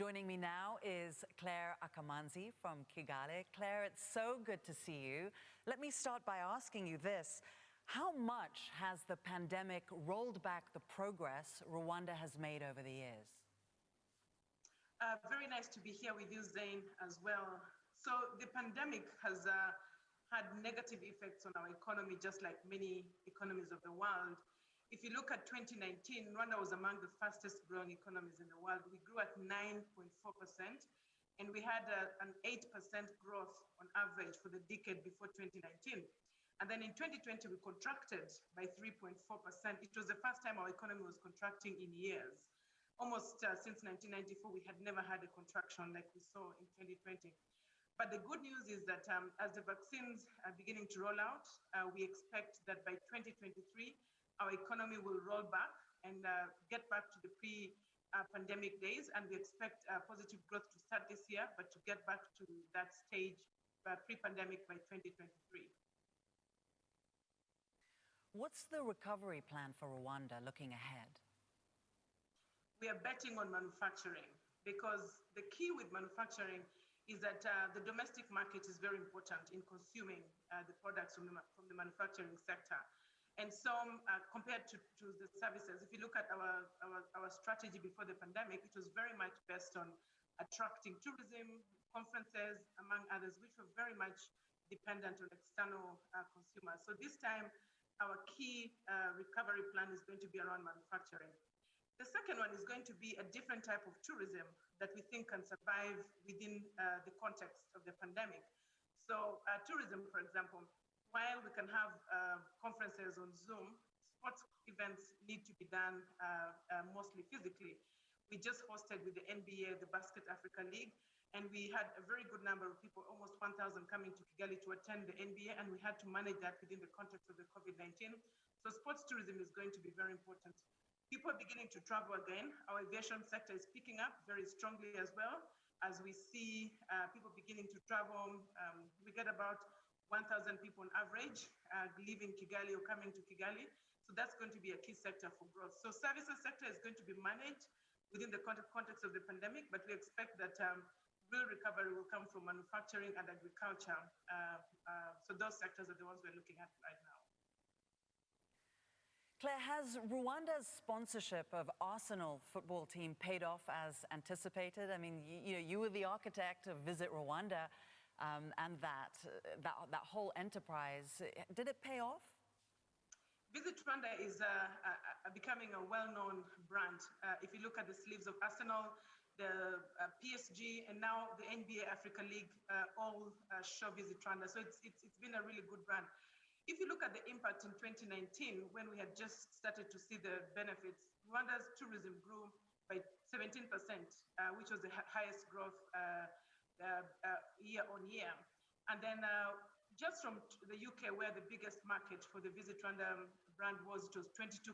Joining me now is Clare Akamanzi from Kigali. Clare, it's so good to see you. Let me start by asking you this. How much has the pandemic rolled back the progress Rwanda has made over the years? Very nice to be here with you, Zain, as well. So the pandemic has had negative effects on our economy, just like many economies of the world. If you look at 2019, Rwanda was among the fastest growing economies in the world. We grew at 9.4%, and we had an 8% growth on average for the decade before 2019. And then in 2020, we contracted by 3.4%. It was the first time our economy was contracting in years. Almost since 1994, we had never had a contraction like we saw in 2020. But the good news is that as the vaccines are beginning to roll out, we expect that by 2023, our economy will roll back and get back to the pre-pandemic days. And we expect positive growth to start this year, but to get back to that stage pre-pandemic by 2023. What's the recovery plan for Rwanda looking ahead? We are betting on manufacturing because the key with manufacturing is that the domestic market is very important in consuming the products from the manufacturing sector. And so compared to the services, if you look at our strategy before the pandemic, it was very much based on attracting tourism, conferences, among others, which were very much dependent on external consumers. So this time, our key recovery plan is going to be around manufacturing. The second one is going to be a different type of tourism that we think can survive within the context of the pandemic. So tourism, for example, while we can have conferences on Zoom, sports events need to be done mostly physically. We just hosted with the NBA, the Basket Africa League, and we had a very good number of people, almost 1,000 coming to Kigali to attend the NBA, and we had to manage that within the context of the COVID-19. So sports tourism is going to be very important. People are beginning to travel again. Our aviation sector is picking up very strongly as well. As we see people beginning to travel, we get about 1,000 people on average leaving Kigali or coming to Kigali. So that's going to be a key sector for growth. So services sector is going to be managed within the context of the pandemic, but we expect that real recovery will come from manufacturing and agriculture. So those sectors are the ones we're looking at right now. Clare, has Rwanda's sponsorship of Arsenal football team paid off as anticipated? I mean, you were the architect of Visit Rwanda. And that whole enterprise, did it pay off? Visit Rwanda is becoming a well-known brand. If you look at the sleeves of Arsenal, the PSG, and now the NBA Africa League, all show Visit Rwanda. So it's been a really good brand. If you look at the impact in 2019, when we had just started to see the benefits, Rwanda's tourism grew by 17%, which was the highest growth year on year. And then just from the UK, where the biggest market for the Visit Rwanda brand was, it was 22%.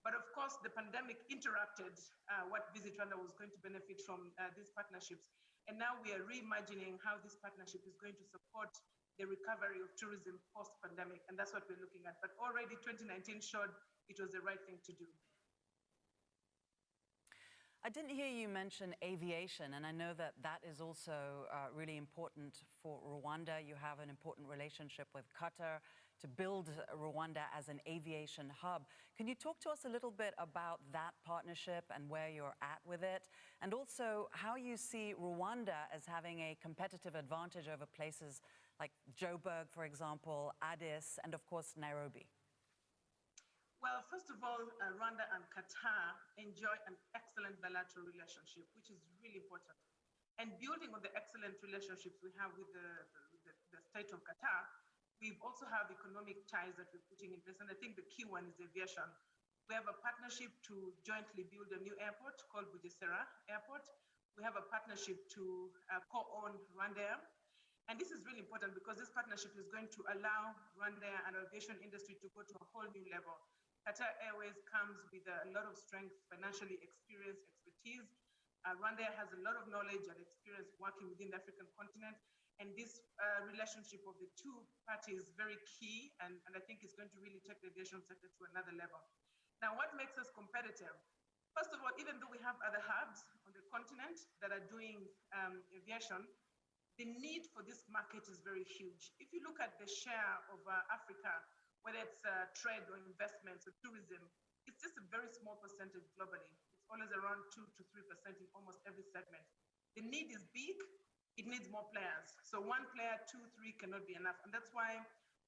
But of course, the pandemic interrupted what Visit Rwanda was going to benefit from these partnerships. And now we are reimagining how this partnership is going to support the recovery of tourism post-pandemic. And that's what we're looking at. But already 2019 showed it was the right thing to do. I didn't hear you mention aviation, and I know that that is also really important for Rwanda. You have an important relationship with Qatar to build Rwanda as an aviation hub. Can you talk to us a little bit about that partnership and where you're at with it? And also how you see Rwanda as having a competitive advantage over places like Joburg, for example, Addis, and of course, Nairobi. Well, first of all, Rwanda and Qatar enjoy an excellent bilateral relationship, which is really important. And building on the excellent relationships we have with the state of Qatar, we also have economic ties that we're putting in place. And I think the key one is aviation. We have a partnership to jointly build a new airport called Bugesera Airport. We have a partnership to co-own Rwanda. And this is really important because this partnership is going to allow Rwanda and our aviation industry to go to a whole new level. Qatar Airways comes with a lot of strength, financially experience, expertise. Rwanda has a lot of knowledge and experience working within the African continent. And this relationship of the two parties is very key. And I think it's going to really take the aviation sector to another level. Now, what makes us competitive? First of all, even though we have other hubs on the continent that are doing aviation, the need for this market is very huge. If you look at the share of Africa, whether it's trade or investments or tourism, it's just a very small percentage globally. It's always around 2 to 3% in almost every segment. The need is big, it needs more players. So one player, 2, 3 cannot be enough. And that's why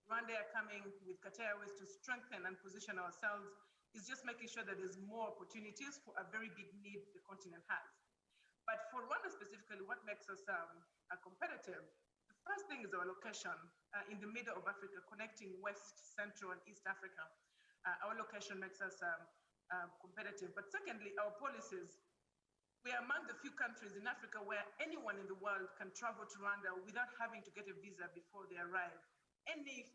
Rwanda are coming with Qatar Airways to strengthen and position ourselves, is just making sure that there's more opportunities for a very big need the continent has. But for Rwanda specifically, what makes us competitive? The first thing is our location in the middle of Africa, connecting West, Central, and East Africa. Our location makes us competitive. But secondly, our policies. We are among the few countries in Africa where anyone in the world can travel to Rwanda without having to get a visa before they arrive. Any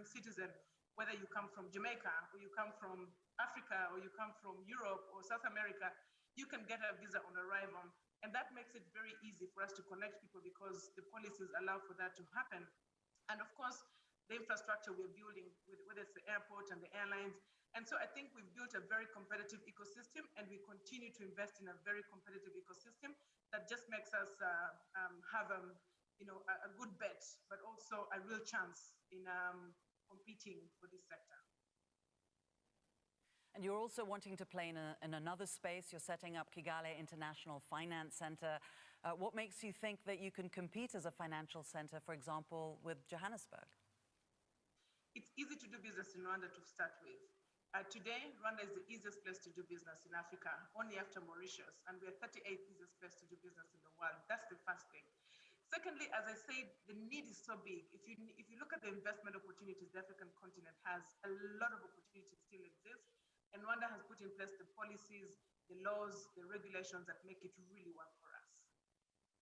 citizen, whether you come from Jamaica, or you come from Africa, or you come from Europe or South America, you can get a visa on arrival. And that makes it very easy for us to connect people because the policies allow for that to happen. And of course, the infrastructure we're building, whether it's the airport and the airlines. And so I think we've built a very competitive ecosystem, and we continue to invest in a very competitive ecosystem that just makes us have a good bet, but also a real chance in competing for this sector. And you're also wanting to play in another space. You're setting up Kigali International Finance Center. What makes you think that you can compete as a financial center, for example, with Johannesburg? It's easy to do business in Rwanda to start with. Today, Rwanda is the easiest place to do business in Africa, only after Mauritius, and we are 38th easiest place to do business in the world. That's the first thing. Secondly, as I said, the need is so big. If you look at the investment opportunities the African continent has, a lot of opportunities still exist. And Rwanda has put in place the policies, the laws, the regulations that make it really work for us.